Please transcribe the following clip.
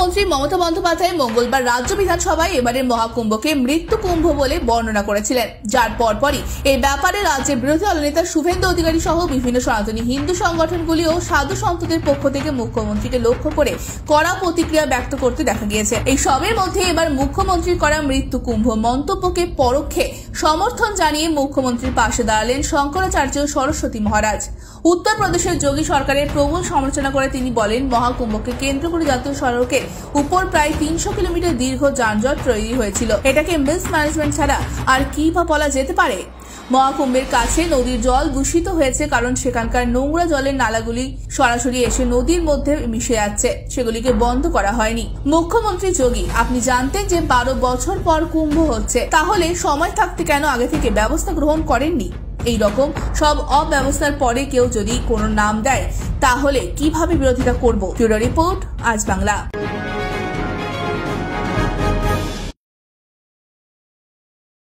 মুখ্যমন্ত্রী মমতা বন্দ্যোপাধ্যায় মঙ্গলবার রাজ্য বিধানসভায় এবারের মহাকুম্ভকে মৃত্যু কুম্ভ বলে বর্ণনা করেছিলেন, যার পরপরই এই ব্যাপারে রাজ্যের বিরোধী দলনেতা শুভেন্দু অধিকারী সহ বিভিন্ন সনাতনী হিন্দু সংগঠনগুলি ও সাধু সন্তদের পক্ষ থেকে মুখ্যমন্ত্রীকে লক্ষ্য করে কড়া প্রতিক্রিয়া ব্যক্ত করতে দেখা গিয়েছে। এই সবের মধ্যে এবার মুখ্যমন্ত্রীর করা মৃত্যু কুম্ভ মন্তব্যকে পরোক্ষে সমর্থন জানিয়ে মুখ্যমন্ত্রীর পাশে দাঁড়ালেন শঙ্করাচার্য সরস্বতী মহারাজ। উত্তরপ্রদেশের যোগী সরকারের প্রবল সমালোচনা করে তিনি বলেন, মহাকুম্ভকে কেন্দ্র করে জাতীয় সড়কের উপর প্রায় 300 কিলোমিটার দীর্ঘ যানজট তৈরি হয়েছিল। এটাকে মিসম্যানেজমেন্ট ছাড়া আর কি বা বলা যেতে পারে। মহাকুম্ভের কাছে নদীর জল দূষিত হয়েছে কারণ সেখানকার নোংরা জলের নালাগুলি সরাসরি এসে নদীর মধ্যে মিশে যাচ্ছে, সেগুলিকে বন্ধ করা হয়নি। মুখ্যমন্ত্রী যোগী, আপনি জানতেন যে 12 বছর পর কুম্ভ হচ্ছে, তাহলে সময় থাকতে কেন আগে থেকে ব্যবস্থা গ্রহণ করেননি? এই রকম সব অব্যবস্থার পরে কেউ যদি কোনো নাম দেয় তাহলে কিভাবে বিরোধিতা করব? ব্যুরো রিপোর্ট, আজ বাংলা।